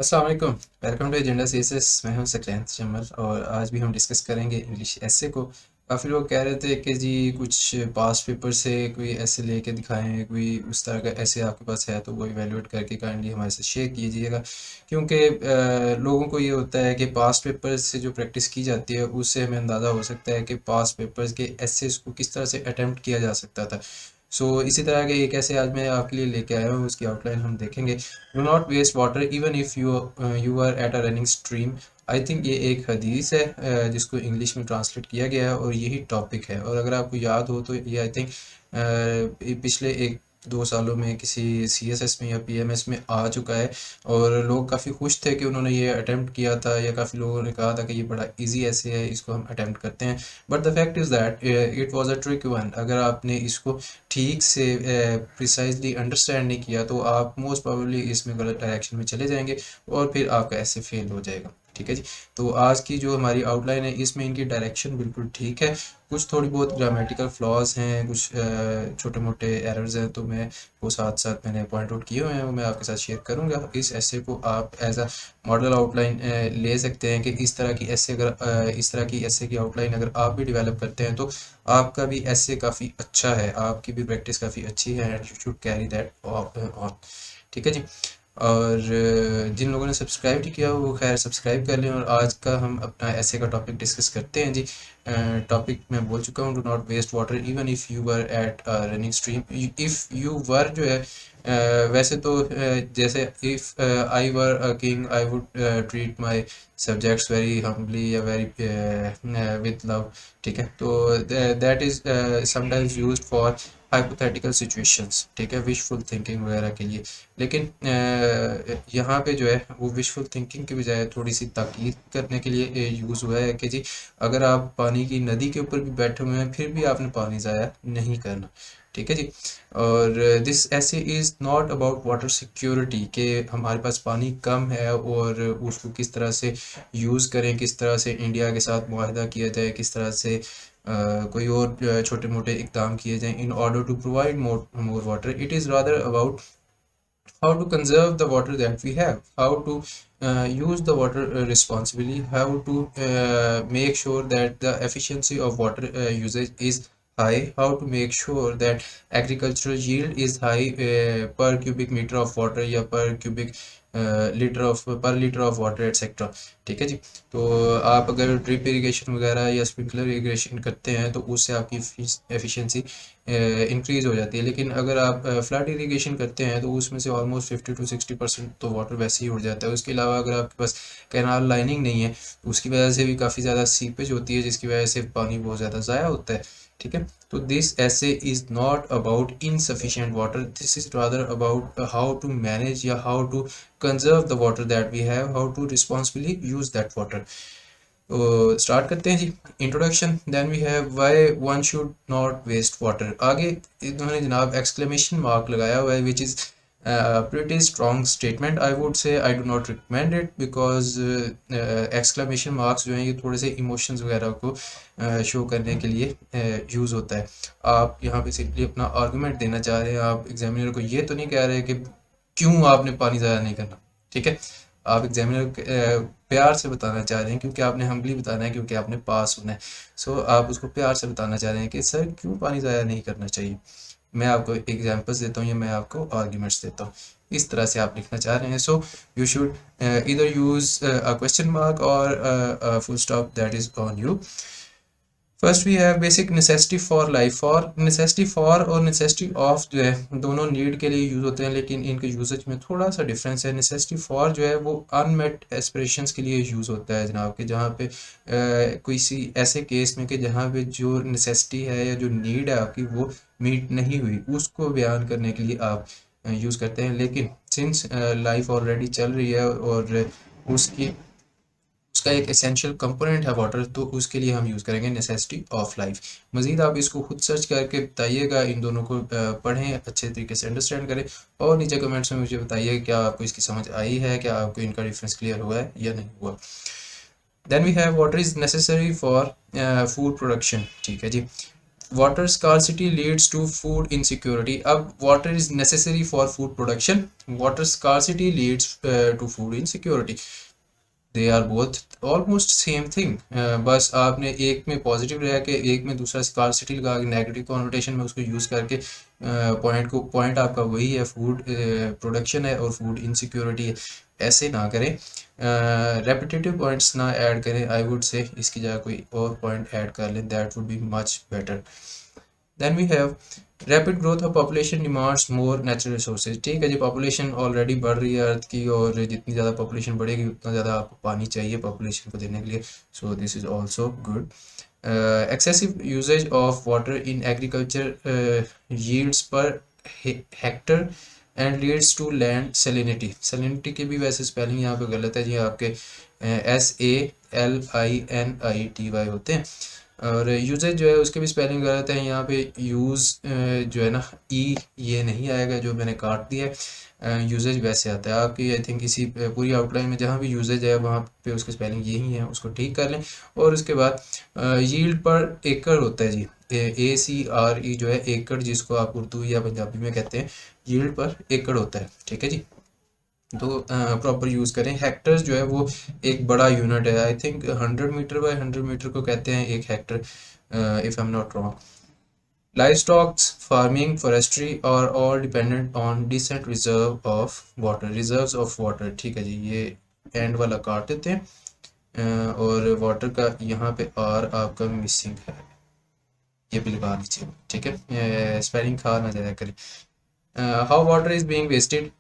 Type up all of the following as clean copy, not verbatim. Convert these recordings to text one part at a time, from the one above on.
अस्सलाम वालेकुम। Welcome to agenda CSS. मैं हूं सकलैन जमल और आज भी हम डिस्कस करेंगे इंग्लिश ऐसे को। काफ़ी लोग कह रहे थे कि जी कुछ पास्ट पेपर से कोई ऐसे लेके दिखाएं, कोई उस तरह का ऐसे आपके पास है तो वो इवेलुएट करके काइंडली हमारे साथ शेयर कीजिएगा, क्योंकि लोगों को ये होता है कि पास्ट पेपर से जो प्रैक्टिस की जाती है उससे हमें अंदाज़ा हो सकता है कि पास्ट पेपर्स के एसेस को किस तरह से अटैम्प्ट किया जा सकता था। इसी तरह के एक ऐसे आज मैं आपके लिए लेके आया हूँ, उसकी आउटलाइन हम देखेंगे। Do not waste water even if you are at a running stream. I think ये एक हदीस है जिसको इंग्लिश में ट्रांसलेट किया गया है और यही टॉपिक है। और अगर आपको याद हो तो ये आई थिंक पिछले एक दो सालों में किसी सीएसएस में या पीएमएस में आ चुका है और लोग काफ़ी खुश थे कि उन्होंने ये अटेम्प्ट किया था, या काफ़ी लोगों ने कहा था कि ये बड़ा इजी ऐसे है, इसको हम अटेम्प्ट करते हैं। But the fact is that it was a trick one. अगर आपने इसको ठीक से प्रिसाइजली अंडरस्टैंड नहीं किया तो आप मोस्ट प्रोबेबली इसमें गलत डायरेक्शन में चले जाएंगे और फिर आपका ऐसे फेल हो जाएगा। ठीक है जी। तो आज की जो हमारी आउटलाइन है इसमें इनकी डायरेक्शन बिल्कुल ठीक है। कुछ थोड़ी बहुत ग्रामेटिकल फ्लॉज हैं, कुछ छोटे मोटे एरर्स हैं, तो मैं वो साथ साथ मैंने पॉइंट आउट किए हुए हैं, वो मैं आपके साथ शेयर करूंगा। इस ऐसे को आप एज अ मॉडल आउटलाइन ले सकते हैं कि इस तरह की ऐसे अगर इस तरह की ऐसे की आउटलाइन अगर आप भी डेवलप करते हैं तो आपका भी ऐसे काफ़ी अच्छा है, आपकी भी प्रैक्टिस काफ़ी अच्छी है and you should carry that on. ठीक है जी। और जिन लोगों ने सब्सक्राइब नहीं किया वो खैर सब्सक्राइब कर लें। और आज का हम अपना ऐसे का टॉपिक डिस्कस करते हैं जी। टॉपिक मैं बोल चुका हूँ, do not waste water even if you were at running stream. If you were जो है वैसे तो जैसे if I were a king I would treat my subjects very humbly या वेरी विद लव। ठीक है, तो that is sometimes used for hypothetical situations. ठीक है, विशफुल थिंकिंग वगैरह के लिए। लेकिन यहाँ पे जो है वो विशफुल थिंकिंग की बजाय थोड़ी सी ताकीद करने के लिए यूज़ हुआ है कि जी अगर आप पानी की नदी के ऊपर भी बैठे हुए हैं फिर भी आपने पानी ज़ाया नहीं करना। ठीक है जी। और this essay is not about water security के हमारे पास पानी कम है और उसको किस तरह से यूज़ करें, किस तरह से इंडिया के साथ मुआहदा किया जाए, किस तरह से कोई और छोटे मोटे इकदाम किए जाएं in order to provide more water. It is rather about how to conserve the water that we have, how to use the water responsibly, how to make sure that the efficiency of water usage is high, how to make sure that agricultural yield is high per cubic meter of water या per cubic litre of water etcetera. ठीक है जी। तो आप अगर drip irrigation वगैरह या sprinkler irrigation करते हैं तो उससे आपकी एफिशिएंसी इंक्रीज़ हो जाती है। लेकिन अगर आप फ्लड इरिगेशन करते हैं तो उसमें से ऑलमोस्ट 50 to 60% तो वाटर वैसे ही उड़ जाता है। उसके अलावा अगर आपके पास कैनाल लाइनिंग नहीं है तो उसकी वजह से भी काफ़ी ज़्यादा सीपेज होती है, जिसकी वजह से पानी बहुत ज़्यादा ज़ाया होता है। ठीक है, तो this essay is not about insufficient water, this is rather about how to manage या how to conserve the water that we have, how to responsibly use that water. तो स्टार्ट करते हैं जी। Introduction, then we have why one should not waste water. आगे इन्होंने जनाब exclamation mark लगाया हुआ है, which is pretty strong statement. I would say I do not recommend it because exclamation marks जो हैं ये थोड़े से इमोशंस वगैरह को शो करने के लिए यूज़ होता है। आप यहाँ पे सिंपली अपना आर्गूमेंट देना चाह रहे हैं, आप एग्जामिनर को ये तो नहीं कह रहे कि क्यों आपने पानी ज़ाया नहीं करना। ठीक है, आप एग्जामिनर प्यार से बताना चाह रहे हैं, क्योंकि आपने हम्बली बताना है, क्योंकि आपने पास होना है। आप उसको प्यार से बताना चाह रहे हैं कि सर क्यों पानी ज़ाया नहीं करना चाहिए। मैं आपको एग्जांपल्स देता हूँ या मैं आपको आर्ग्यूमेंट्स देता हूँ, इस तरह से आप लिखना चाह रहे हैं। यू शुड इधर यूज अ क्वेश्चन मार्क और full stop, that is on you. First we have basic necessity for life. For necessity for और नेसेसिटी ऑफ जो है दोनों नीड के लिए यूज़ होते हैं, लेकिन इनके यूजेज में थोड़ा सा डिफरेंस है। नेसेसिटी फॉर जो है वो अनमेट एस्पिरेशंस के लिए यूज़ होता है जनाब, के जहाँ पे किसी ऐसे केस में कि जहाँ पे जो नेसेसिटी है या जो नीड है आपकी वो मीट नहीं हुई, उसको बयान करने के लिए आप यूज़ करते हैं। लेकिन सिंस लाइफ ऑलरेडी चल रही है और उसकी उसका एक एसेंशियल कंपोनेंट है वाटर, तो उसके लिए हम यूज़ करेंगे नेसेसिटी ऑफ लाइफ। मज़ीद आप इसको खुद सर्च करके बताइएगा, इन दोनों को पढ़ें, अच्छे तरीके से अंडरस्टैंड करें और नीचे कमेंट्स में मुझे बताइए क्या आपको इसकी समझ आई है, क्या आपको इनका डिफरेंस क्लियर हुआ है या नहीं हुआ। Then we have water is necessary for food production. ठीक है जी। Water scarcity leads to food insecurity. अब water is necessary for food production, water scarcity leads to food insecurity. They are both almost same thing. बस आपने एक में positive रह के एक में दूसरा स्कार्सिटी लगा के नेगेटिव कॉन्नोटेशन में उसको यूज़ करके पॉइंट आपका वही है, फूड प्रोडक्शन है और फूड इनसिक्योरिटी है। ऐसे ना करें, रेपिटेटिव पॉइंट्स ना ऐड करें। आई वुड से इसकी जगह कोई और पॉइंट ऐड कर लें, that would be much better. Then we have rapid growth of population demands more natural resources. ठीक है जी, पॉपुलेशन ऑलरेडी बढ़ रही है अर्थ की, और जितनी ज़्यादा पॉपुलेशन बढ़ेगी उतना ज़्यादा आपको पानी चाहिए पॉपुलेशन को देने के लिए। So this is also good. Excessive usage of water in agriculture yields per hectare and leads to land salinity. Salinity की भी वैसे स्पेलिंग यहाँ पे गलत है जी, आपके SALINITY होते हैं, और यूजेज जो है उसके भी स्पेलिंग गलत है। यहाँ पे यूज़ जो है ना, ई ये नहीं आएगा जो मैंने काट दिया है, यूजेज वैसे आता है आपकी। आई थिंक इसी पूरी आउटलाइन में जहाँ भी यूजेज है वहाँ पे उसकी स्पेलिंग यही है, उसको ठीक कर लें। और उसके बाद यील्ड पर एकड़ होता है जी, ACRE जो है एकड़, जिसको आप उर्दू या पंजाबी में कहते हैं, यील्ड पर एकड़ होता है। ठीक है जी, तो प्रॉपर यूज़ करें। हेक्टर्स जो है वो एक बड़ा यूनिट है, I think 100 meter by 100 meter को कहते हैं एक hectare, if I am not wrong. Livestock farming, forestry are all dependent on decent reserves of water। ठीक है जी, ये एंड वाला काट देते हैं, और वाटर का यहाँ पे आर आपका मिसिंग है, ये भी लगा लीजिए। ठीक है, स्पेलिंग खा ना जाया करें। How water is being wasted,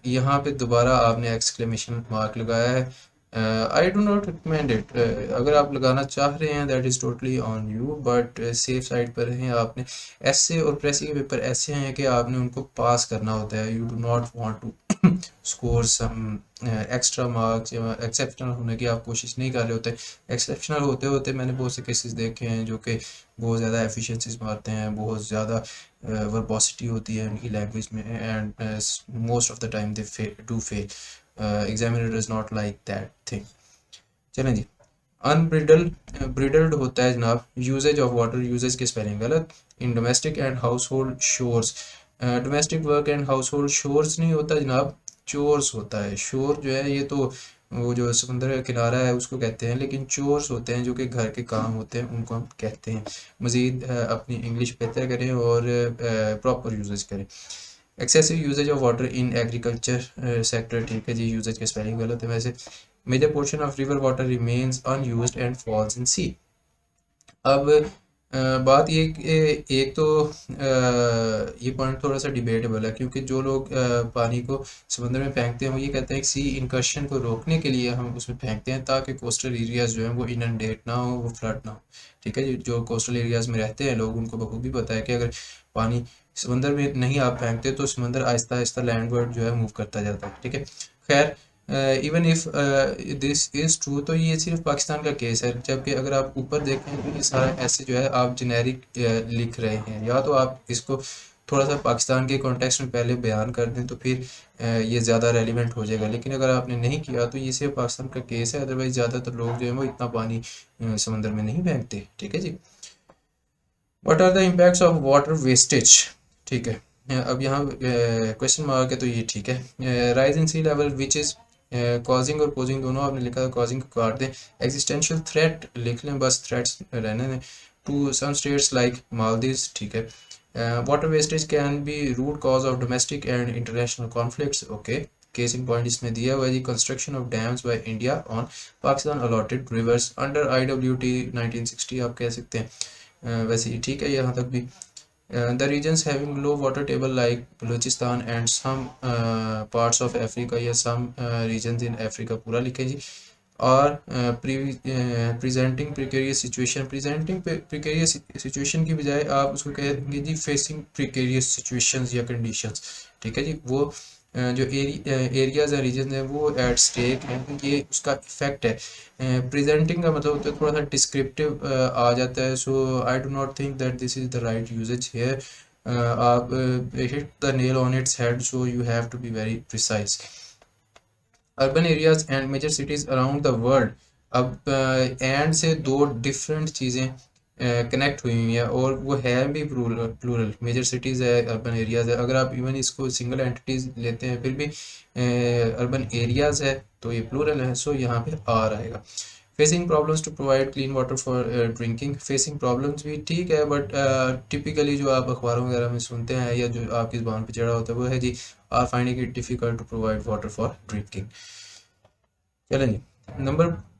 यहाँ पे दोबारा आपने एक्सक्लेमेशन मार्क लगाया है। I do not recommend it. अगर आप लगाना चाह रहे हैं that is totally on you, but safe side पर रहें। आपने ऐसे और प्रेसी के पेपर ऐसे हैं कि आपने उनको पास करना होता है। You do not want to score some extra marks या एक्सेप्शनल होने की आप कोशिश नहीं कर रहे होते। एक्सेप्शनल होते होते मैंने बहुत से केसेस देखे हैं जो कि बहुत ज़्यादा एफिशिएंसीज मारते हैं, बहुत ज़्यादा वर्बोसिटी होती है उनकी लैंग्वेज में, and most of the time they do fail. Examiner is not like that thing. चलें जी, ब्रिडल्ड होता है जनाब यूजेज ऑफ वाटर। यूजेज की स्पेलिंग गलत। In domestic and house hold shores, domestic work and house hold shores नहीं होता जनाब, chores होता है। शोर जो है ये तो वो जो समंदर का किनारा है उसको कहते हैं, लेकिन चोर्स होते हैं जो कि घर के काम होते हैं, उनको हम कहते हैं। मज़ीद अपनी इंग्लिश बेहतर करें और प्रॉपर यूजेज करें। Excessive usage of water in agriculture sector. ठीक है जी, यूजेज की स्पेलिंग गलत है वैसे। Major portion of river water remains unused and falls in sea. अब बात ये एक तो ये पॉइंट थोड़ा सा डिबेटेबल है, क्योंकि जो लोग पानी को समंदर में फेंकते हैं वो ये कहते हैं कि सी इनकर्शन को रोकने के लिए हम उसमें फेंकते हैं ताकि कोस्टल एरियाज जो हैं वो इनंडेट ना हो, वो फ्लड ना हो। ठीक है जी, जो कोस्टल एरियाज में रहते हैं लोग उनको बखूबी पता है कि अगर पानी समंदर में नहीं आप फेंकते तो समंदर आहिस्ता आहिस्ता लैंडवर्ड जो है मूव करता जाता है। ठीक है, खैर even if this is true, तो ये सिर्फ पाकिस्तान का केस है। जबकि अगर आप ऊपर देखें तो ये सारा ऐसे जो है आप जेनेरिक लिख रहे हैं, या तो आप इसको थोड़ा सा पाकिस्तान के कॉन्टेक्स्ट में पहले बयान कर दें तो फिर ये ज़्यादा रेलिवेंट हो जाएगा। लेकिन अगर आपने नहीं किया तो ये सिर्फ पाकिस्तान का केस है, अदरवाइज ज़्यादातर लोग जो है वो इतना पानी समंदर में नहीं फेंकते। ठीक है जी, what are the impacts of water wastage. ठीक है, अब यहाँ क्वेश्चन मार्क है तो ये ठीक है। Rise in sea level which is causing और पोजिंग दोनों आपने लिखा है, कॉजिंग को काट दें। एग्जिस्टेंशियल थ्रेट लिख लें, बस थ्रेट्स रहने दें। To some states like Maldives. ठीक है, water wastage can be root cause of domestic and international conflicts. Okay, case in point इसमें दिया हुआ है जी, construction of dams by India on Pakistan allotted rivers under IWT 1960 आप कह सकते हैं। वैसे ही ठीक है यहाँ तक भी। The reasons having low water table like Balochistan and some parts of Africa, या सम रीजन्स इन अफ्रीका पूरा लिखें जी। और presenting precarious situation, presenting precarious situation की बजाय आप उसको कहेंगे जी फेसिंग प्रिकेरियस सिचुएशंस या कंडीशंस। ठीक है जी, वो जो एरियाज या रीजन है वो एट स्टेक है, तो ये उसका इफेक्ट है। प्रेजेंटिंग का मतलब होता है थोड़ा सा डिस्क्रिप्टिव आ जाता है। So I do not think that this is the right usage here. आप hit the nail on its head, so you have to be very precise. Urban areas and major cities around the world. अब end से दो different चीज़ें connect हुई हुई है और वो है भी प्लूरल मेजर सिटीज़ है, अर्बन एरियाज़ है। अगर आप इवन इसको सिंगल एंटिटीज़ लेते हैं फिर भी अर्बन एरियाज़ है तो ये प्लूरल है, सो यहाँ पे आर आएगा। Facing problems to provide clean water for drinking, facing problems भी ठीक है बट टिपिकली जो आप अखबारों वगैरह में सुनते हैं या जो आपकी ज़बान पे चढ़ा होता है वो है जी are finding it difficult to provide water for drinking. चलें जी,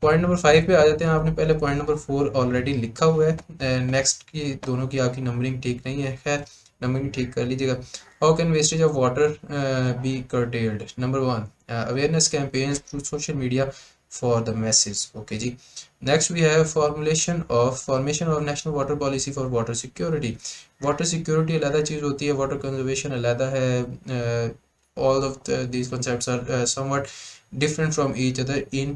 पॉइंट नंबर 5 पे आ जाते हैं। आपने पहले पॉइंट नंबर 4 ऑलरेडी लिखा हुआ है, नेक्स्ट की दोनों की आपकी नंबरिंग ठीक नहीं है, खैर नंबरिंग ठीक कर लीजिएगा। How can wastage of water be curtailed? Number 1, awareness campaigns through social media for the message. Okay जी, next we have formation of national water policy for water security. Water security अलग चीज़ होती है, water conservation अलग है। All of these concepts are somewhat different from each other in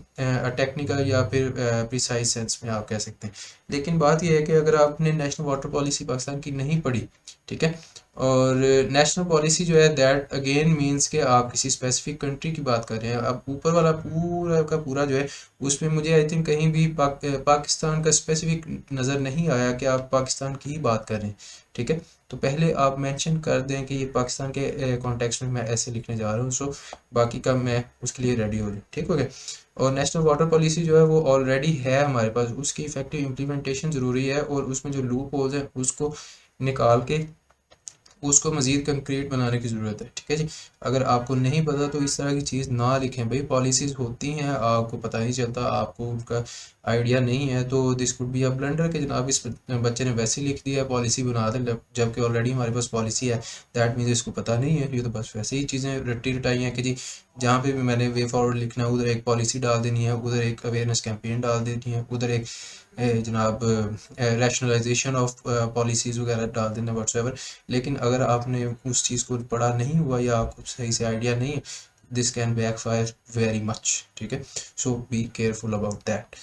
technical या फिर precise sense में आप कह सकते हैं। लेकिन बात यह है कि अगर आपने नेशनल वाटर पॉलिसी पाकिस्तान की नहीं पढ़ी, ठीक है, और नेशनल पॉलिसी जो है दैट अगेन मींस कि आप किसी स्पेसिफिक कंट्री की बात कर रहे हैं। अब ऊपर वाला पूरा का पूरा जो है उसमें मुझे आई थिंक कहीं भी पाकिस्तान का स्पेसिफिक नज़र नहीं आया कि आप पाकिस्तान की ही बात कर रहे हैं, ठीक है। तो पहले आप मेंशन कर दें कि ये पाकिस्तान के कॉन्टेक्स्ट में मैं ऐसे लिखने जा रहा हूँ, सो बाकी का मैं उसके लिए रेडी हो जाऊँ, ठीक हो गया। और नेशनल वाटर पॉलिसी जो है वो ऑलरेडी है हमारे पास, उसकी इफेक्टिव इम्प्लीमेंटेशन ज़रूरी है और उसमें जो लूप होल्स हैं उसको निकाल के उसको मज़ीद कंक्रीट बनाने की ज़रूरत है, ठीक है जी। अगर आपको नहीं पता तो इस तरह की चीज़ ना लिखें भाई, पॉलिसीज़ होती हैं आपको पता नहीं चलता, आपको उनका आइडिया नहीं है, तो this could be a blunder कि जनाब इस बच्चे ने वैसे ही लिख दिया पॉलिसी बना दे, जबकि ऑलरेडी हमारे पास पॉलिसी है, दैट मीन्स इसको पता नहीं है। ये तो बस वैसे ही चीज़ें रट्टी रटाई हैं कि जी जहाँ पे भी मैंने वे फॉरवर्ड लिखना है उधर एक पॉलिसी डाल देनी है, उधर एक अवेयरनेस कैंपेन डाल देनी है, उधर एक जनाब रैशनलाइजेशन ऑफ पॉलिसीज़ वगैरह डाल देना व्हाट्सएवर। लेकिन अगर आपने उस चीज़ को पढ़ा नहीं हुआ या आपको सही से आइडिया नहीं है, this can backfire very much, ठीक है। So be careful about that.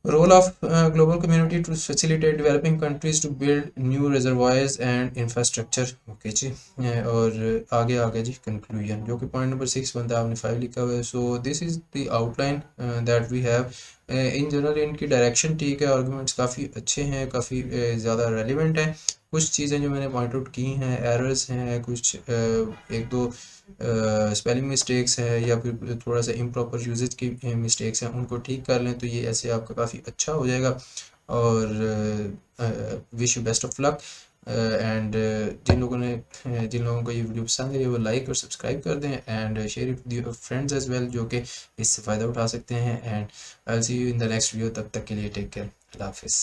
Role of global community to facilitate developing countries to build new reservoirs and infrastructure. Okay जी, और आगे आगे जी कंक्लूजन जो कि पॉइंट नंबर 6 बनता है, आपने 5 लिखा हुआ है। So this is the outline that we have. In general इनकी डायरेक्शन ठीक है, आर्गूमेंट्स काफ़ी अच्छे हैं, काफ़ी ज़्यादा रेलिवेंट हैं। कुछ चीज़ें जो मैंने पॉइंट आउट की हैं, एरर्स हैं कुछ, एक दो स्पेलिंग मिस्टेक्स हैं या फिर थोड़ा सा इम्प्रॉपर यूजेज की मिस्टेक्स हैं, उनको ठीक कर लें तो ये ऐसे आपका काफ़ी अच्छा हो जाएगा। और wish you best of luck. And जिन लोगों को ये वीडियो पसंद है वो लाइक और सब्सक्राइब कर दें and share it with your friends as well जो कि इससे फ़ायदा उठा सकते हैं। And I will see you in the next video, तब तक के लिए टेक केयर, अल्लाह हाफिज़।